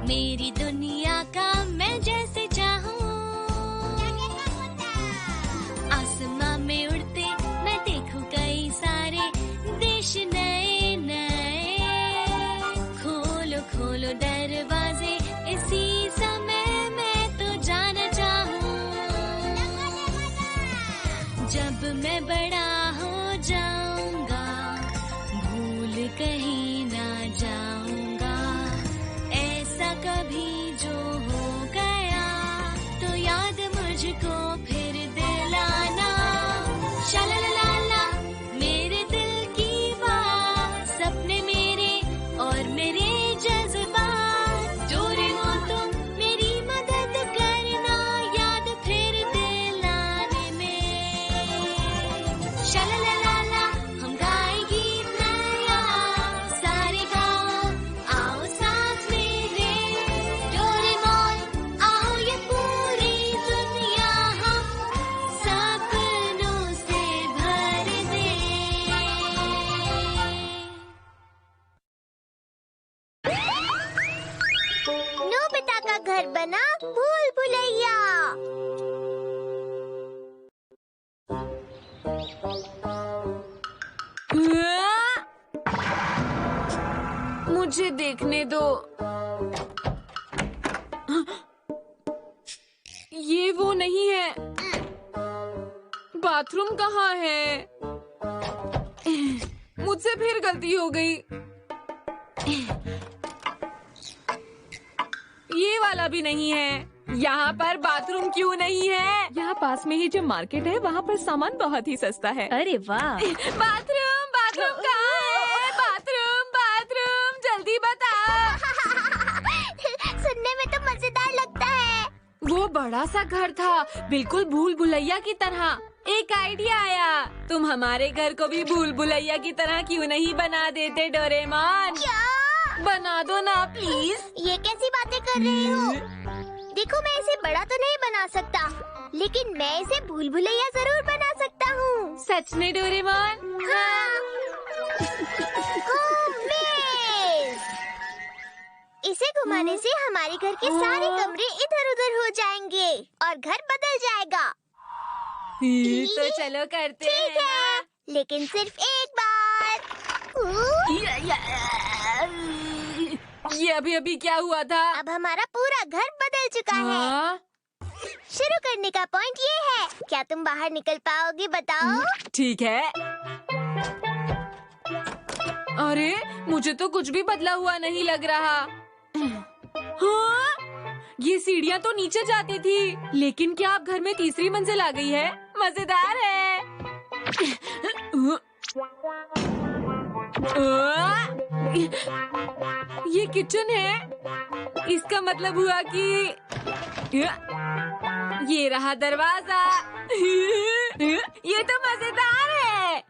मेरी दुनिया का मैं जैसे चाहूँ। आसमां में उड़ते मैं देखूं कई सारे देश नए नए। खोलो खोलो दरवाजे इसी समय मैं तो जाना चाहूँ। जब मैं बड़ा हो जाऊंगा भूल कहीं ना जाऊंगा। ऐसा कभी जो हो गया तो याद मुझको फिर दिलाना। शालालाला मेरे दिल की बात, सपने मेरे और मेरे जज्बात। डोरेमोन तुम मेरी मदद करना याद फिर दिलाने में। शालालाला हम गाए गीत नया, सारे गाओ आओ साथ मेरे। डोरेमोन आओ ये पूरी दुनिया हम सपनों से भर दे। नोबिता का घर बना भूल भुलैया। मुझे देखने दो। ये वो नहीं है। बाथरूम कहाँ है? मुझसे फिर गलती हो गई। ये वाला भी नहीं है। यहाँ पर बाथरूम क्यों नहीं है? यहाँ पास में ही जो मार्केट है वहाँ पर सामान बहुत ही सस्ता है। अरे वाह। बाथरूम बाथरूम कहाँ है? बाथरूम बाथरूम जल्दी बताओ। सुनने में तो मजेदार लगता है। वो बड़ा सा घर था, बिल्कुल भूल भुलैया की तरह। एक आइडिया आया, तुम हमारे घर को भी भूल भुलैया की तरह क्यों नहीं बना देते डोरेमोन? क्या? बना दो ना प्लीज। ये कैसी बातें कर रहे हो? देखो मैं इसे बड़ा तो नहीं बना सकता, लेकिन मैं इसे भूल भुलैया जरूर बना सकता हूँ। सच में डोरेमोन? हाँ। घूमें। इसे घुमाने से हमारे घर के सारे कमरे इधर उधर हो जाएंगे और घर बदल जाएगा। तो चलो करते ठीक हैं है, लेकिन सिर्फ एक बार। ये अभी क्या हुआ था? अब हमारा पूरा घर बदल चुका है। हाँ? शुरू करने का पॉइंट ये है। क्या तुम बाहर निकल पाओगे बताओ? ठीक है। अरे मुझे तो कुछ भी बदला हुआ नहीं लग रहा। हाँ? ये सीढ़ियाँ तो नीचे जाती थी, लेकिन क्या अब घर में तीसरी मंजिल आ गई है? मजेदार है। ये किचन है। इसका मतलब हुआ कि ये रहा दरवाजा। ये तो मजेदार है।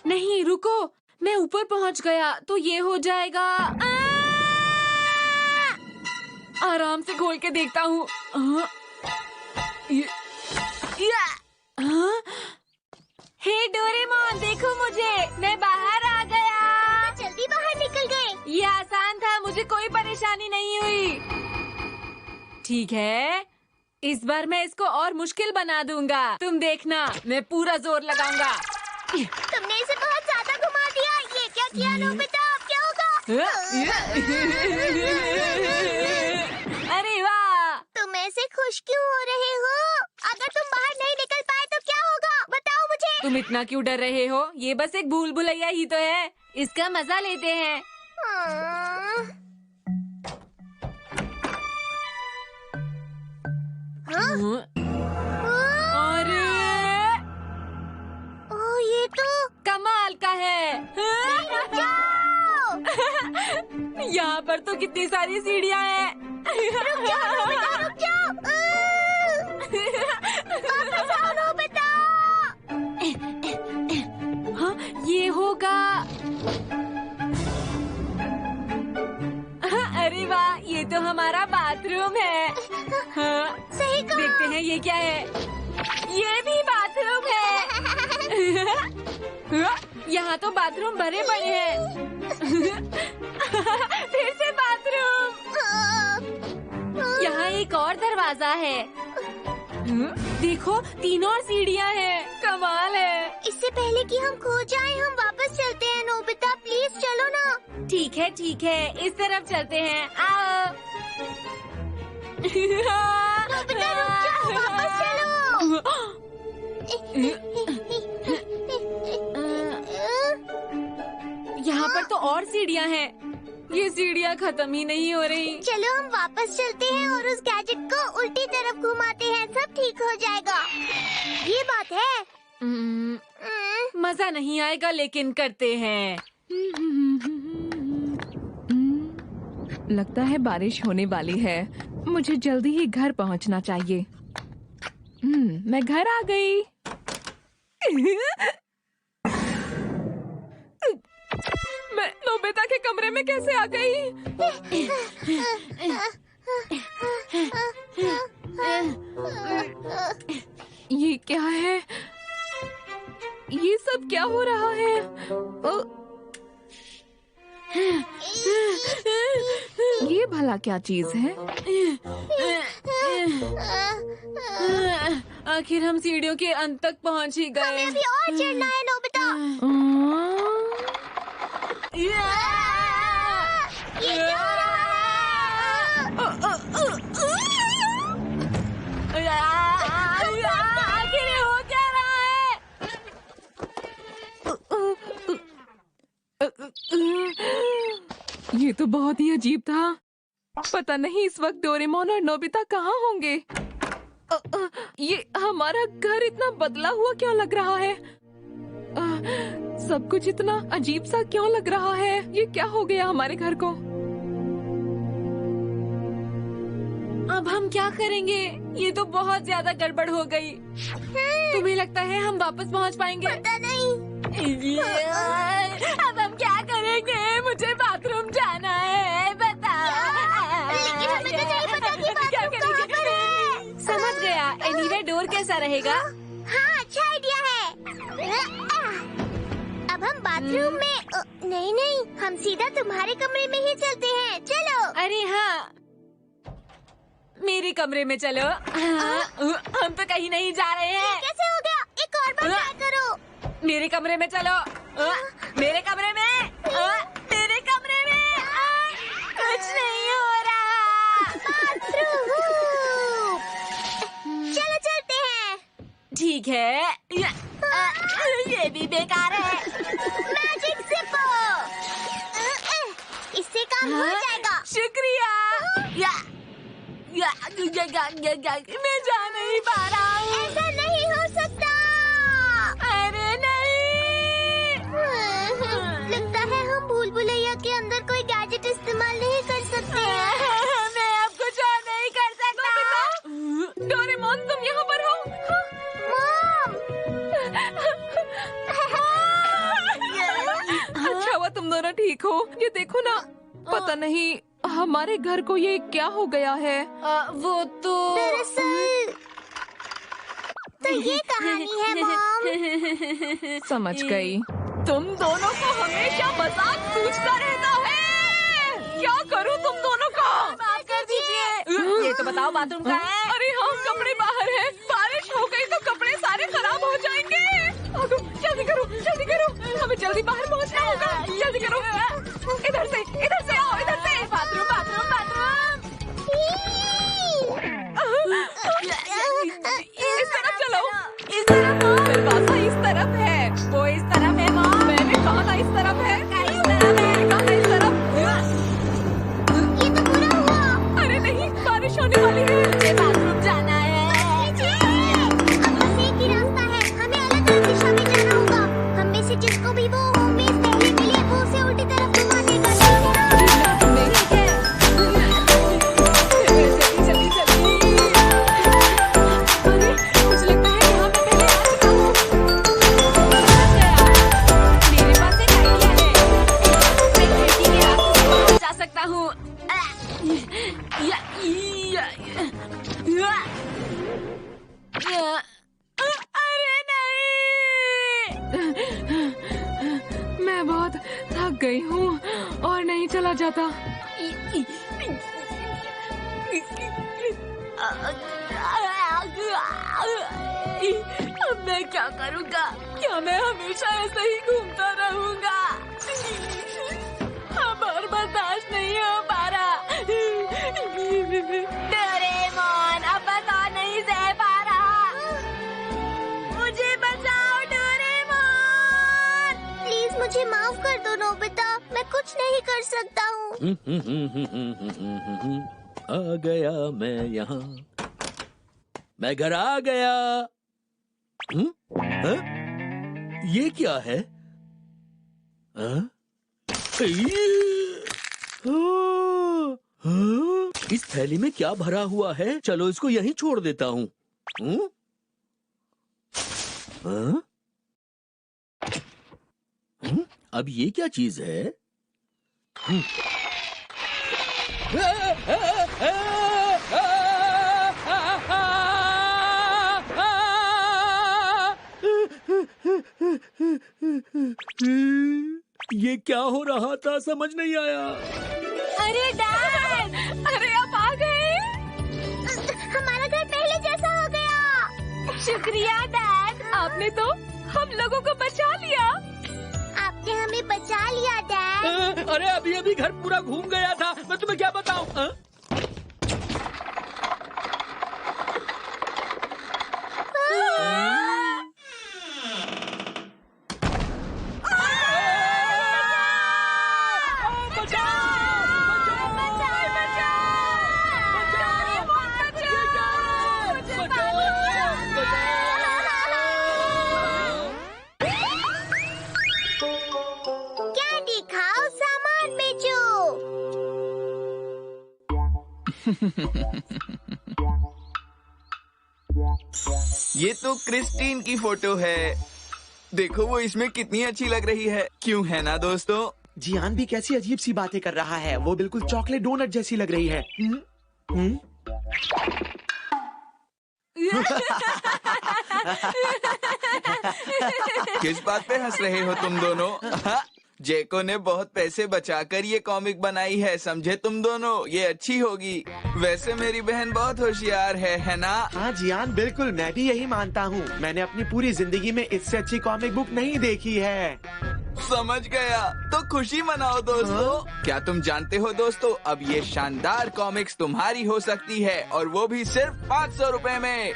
नहीं रुको, मैं ऊपर पहुंच गया तो ये हो जाएगा। आराम से खोल के देखता हूँ। हे डोरेमोन देखो मुझे, मैं बाहर आ गया। जल्दी बाहर निकल गए। ये आसान था, मुझे कोई परेशानी नहीं हुई। ठीक है, इस बार मैं इसको और मुश्किल बना दूंगा। तुम देखना, मैं पूरा जोर लगाऊंगा। तुमने इसे बहुत ज्यादा घुमा दिया। ये क्या किया नोबिता? अब क्या होगा? अरे वाह! तुम ऐसे खुश क्यों हो रहे हो? अगर तुम बाहर नहीं निकल पाए तो क्या होगा? बताओ मुझे। तुम इतना क्यों डर रहे हो? ये बस एक भूल भुलैया ही तो है। इसका मजा लेते हैं। हाँ? अरे ओह, ये तो कमाल का है। जाओ। यहाँ पर तो कितनी सारी सीढ़ियाँ हैं। रुक जाओ। वापस आओ नोबिता। हाँ, ये होगा। अरे वाह, ये तो हमारा बाथरूम है। हाँ, सही कहा। देखते हैं ये क्या है। ये भी बाथरूम है। यहाँ तो बाथरूम भरे पड़े हैं। फिर से बाथरूम। दरवाजा है। देखो, 3 और सीढ़ियाँ हैं। कमाल है। इससे पहले कि हम खो जाएं, हम वापस चलते हैं। नोबिता प्लीज चलो ना। ठीक है, इस तरफ चलते हैं। आओ। नोबिता रुक जाओ, वापस चलो। यहाँ पर तो और सीढ़ियाँ हैं। ये सीढ़ियाँ खत्म ही नहीं हो रही। चलो हम वापस चलते हैं और उस गैजेट को उल्टी तरफ घुमाते हैं, सब ठीक हो जाएगा। ये बात है। मजा नहीं आएगा, लेकिन करते हैं। लगता है बारिश होने वाली है। मुझे जल्दी ही घर पहुंचना चाहिए। मैं घर आ गई। मैं नोबिता के कमरे में कैसे आ गई? ये क्या है? ये सब क्या हो रहा है? ये भला क्या चीज है? आखिर हम सीढ़ियों के अंत तक पहुंच ही गए। हमें अभी और चढ़ना है नोबिता। ये क्या हो रहा है? आखिर हो क्या रहा है? ये तो बहुत ही अजीब था। पता नहीं इस वक्त डोरेमोन और नोबिता कहाँ होंगे। ये हमारा घर इतना बदला हुआ क्यों लग रहा है? सब कुछ इतना अजीब सा क्यों लग रहा है? ये क्या हो गया हमारे घर को? अब हम क्या करेंगे? ये तो बहुत ज्यादा गड़बड़ हो गई। तुम्हें लगता है हम वापस पहुंच पाएंगे? पता नहीं। अब हम क्या करेंगे? मुझे बाथरूम जाना है, बताओ। लेकिन हमें तो नहीं पता कि बाथरूम कहाँ पर है। समझ गया। एनीवे डोर कैसा रहेगा? हाँ, अच्छा आइडिया है। अब हम बाथरूम में नहीं, हम सीधा तुम्हारे कमरे में ही चलते हैं। चलो। अरे हाँ, मेरे कमरे में चलो। हम तो कहीं नहीं जा रहे हैं। कैसे हो गया? एक और बार ट्राई करो। मेरे कमरे में चलो। मेरे कमरे में। मेरे कमरे में। कुछ नहीं हो रहा। बाथरूम। चलो चलते हैं। ठीक है। ये भी बेकार है। मैजिक जिपो। इससे काम हो जाएगा। शुक्रिया। मैं जा नहीं पा रहा हूँ। ऐसा नहीं हो सकता। अरे नहीं। लगता है हम भूल भुलैया के अंदर कोई गैजेट इस्तेमाल नहीं कर सकते हैं। मैं अब कुछ और नहीं कर सकता। डोरेमोन, तुम यहाँ पर हो? मॉम। अच्छा हुआ तुम दोनों ठीक हो। ये देखो ना, पता नहीं हमारे घर को ये क्या हो गया है। वो तो दरअसल तो ये कहानी है मॉम। समझ गई। तुम दोनों को हमेशा मजाक सूझता रहता है। क्या करूं तुम दोनों को? माफ कर दीजिए। ये तो बताओ बाथरूम कहाँ है? अरे हाँ, कपड़े बाहर हैं। बारिश हो गई तो कपड़े सारे खराब हो जाएंगे। भागो, जल्दी करो, जल्दी करो। हमें जल्दी बाहर पहुंचना होगा। जल्दी करो। इधर से आओ, इधर से। Bathroom bathroom bathroom. इस तरफ चलो। इस तरफ हो। दरवाजा इस तरफ है। वो इस तरफ है मॉम। मैंने कहा था इस तरफ है। इस तरफ है। कहा था इस तरफ। ये तो पूरा हुआ। अरे नहीं, बारिश होने वाली है। मुझे बाथरूम जाना है। अब बस एक ही रास्ता है। हमें अलग अलग दिशा में जाना होगा। हम में से जिसको भी वो होम बेस पहले मिले, वो उसे उल्टी तरफ घुमा देगा। ठीक है। जल्दी जल्दी। अरे मुझे लगता है यहाँ मैं पहले आ चुका हूँ। मेरे पास एक आइडिया है। मैं खिड़की के रास्ते से बाहर जा सकता हूँ। अरे नहीं। मैं बहुत थक गई हूँ और नहीं चला जाता। अब मैं क्या करूँगा? क्या मैं हमेशा ऐसे ही घूमता रहूँगा? अब और बर्दाश्त नहीं हो पा रहा। डोरेमोन, अब बस और नहीं सह पा रहा। मुझे बचाओ डोरेमोन। प्लीज मुझे माफ कर दो नोबिता, मैं कुछ नहीं कर सकता हूँ। आ गया मैं यहाँ, मैं घर आ गया। हाँ? ये क्या है? हाँ? इस थैली में क्या भरा हुआ है? चलो इसको यहीं छोड़ देता हूँ। अब ये क्या चीज है? ये क्या हो रहा था, समझ नहीं आया। अरे डैड, अरे आप आ गए। हमारा घर पहले जैसा हो गया। शुक्रिया डैड। आपने तो हम लोगों को बचा लिया। आपने हमें बचा लिया डैड। अरे अभी अभी घर पूरा घूम गया था, मैं तुम्हें क्या बताऊं? कैंडी खाओ, सामान बेचो। ये तो क्रिस्टीन की फोटो है। देखो वो इसमें कितनी अच्छी लग रही है, क्यों है ना दोस्तों? जियान भी कैसी अजीब सी बातें कर रहा है। वो बिल्कुल चॉकलेट डोनट जैसी लग रही है। किस बात पे हंस रहे हो तुम दोनों? जेको ने बहुत पैसे बचाकर ये कॉमिक बनाई है, समझे तुम दोनों? ये अच्छी होगी। वैसे मेरी बहन बहुत होशियार है ना? हाँ जियान, बिल्कुल मैं भी यही मानता हूँ। मैंने अपनी पूरी जिंदगी में इससे अच्छी कॉमिक बुक नहीं देखी है। समझ गया, तो खुशी मनाओ दोस्तों। क्या तुम जानते हो दोस्तों, अब ये शानदार कॉमिक्स तुम्हारी हो सकती है, और वो भी सिर्फ 500 रुपए में।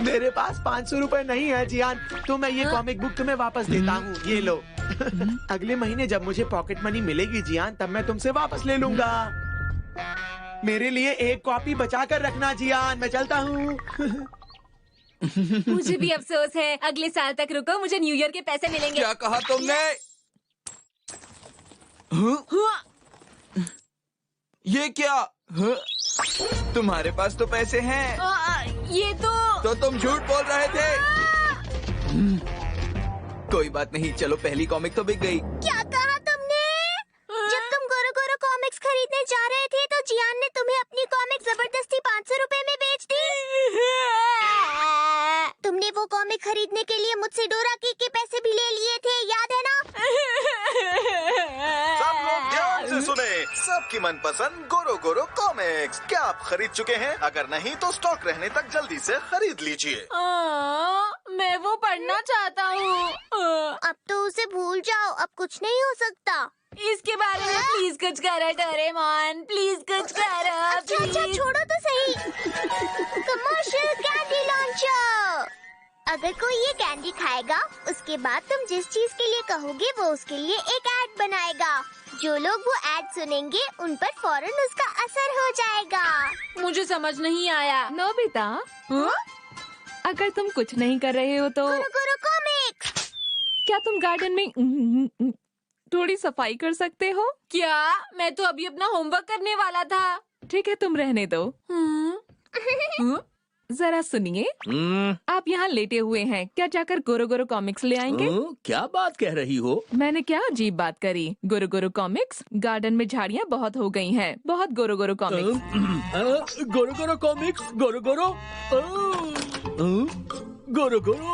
मेरे पास 500 रुपए नहीं है जियान, तो मैं ये कॉमिक बुक तुम्हें वापस देता हूँ। ये लो। अगले महीने जब मुझे पॉकेट मनी मिलेगी जियान, तब मैं तुमसे वापस ले लूंगा। मेरे लिए एक कॉपी बचा कर रखना जियान, मैं चलता हूँ। मुझे भी अफसोस है। अगले साल तक रुको, मुझे न्यू ईयर के पैसे मिलेंगे। क्या कहा तुमने? ये क्या? तुम्हारे पास तो पैसे हैं। ये तो तुम झूठ बोल रहे थे। कोई बात नहीं, चलो पहली कॉमिक तो बिक गई। क्या कहा तुमने? जब तुम गोरो गोरो कॉमिक्स खरीदने जा रहे थे तो जियान ने तुम्हें अपनी कॉमिक जबरदस्ती 500 रुपए में बेच दी। तुमने वो कॉमिक खरीदने के लिए मुझसे डोरा के पैसे भी ले लिए थे, याद है ना? सब लोग ध्यान से सुने, सबकी मनपसंद गोरो गोरो कॉमिक्स। क्या आप खरीद चुके हैं? अगर नहीं तो स्टॉक रहने तक जल्दी से खरीद लीजिए। मैं वो पढ़ना चाहता हूँ। अब तो उसे भूल जाओ, अब कुछ नहीं हो सकता। इसके बारे में प्लीज कुछ करो डोरेमोन, प्लीज कुछ करो। अच्छा छोड़ो तो सही। Commercial candy launcher. अगर कोई ये कैंडी खाएगा, उसके बाद तुम जिस चीज के लिए कहोगे वो उसके लिए एक ऐड बनाएगा। जो लोग वो ऐड सुनेंगे उन पर फौरन उसका असर हो जाएगा। मुझे समझ नहीं आया। नोबिता, अगर तुम कुछ नहीं कर रहे हो तो गोरो गोरो कॉमिक्स। क्या तुम गार्डन में थोड़ी सफाई कर सकते हो? क्या? मैं तो अभी अपना होमवर्क करने वाला था। ठीक है, तुम रहने दो। जरा सुनिए, आप यहाँ लेटे हुए हैं, क्या जाकर गोरो गोरो कॉमिक्स ले आएंगे? क्या बात कह रही हो? मैंने क्या अजीब बात करी? गोरो गोरो कॉमिक्स, गार्डन में झाड़ियाँ बहुत हो गई हैं, बहुत गोरो गोरो कॉमिक्स। गोरो गोरो कॉमिक्स, गोरो गोरो गोरो गोरो।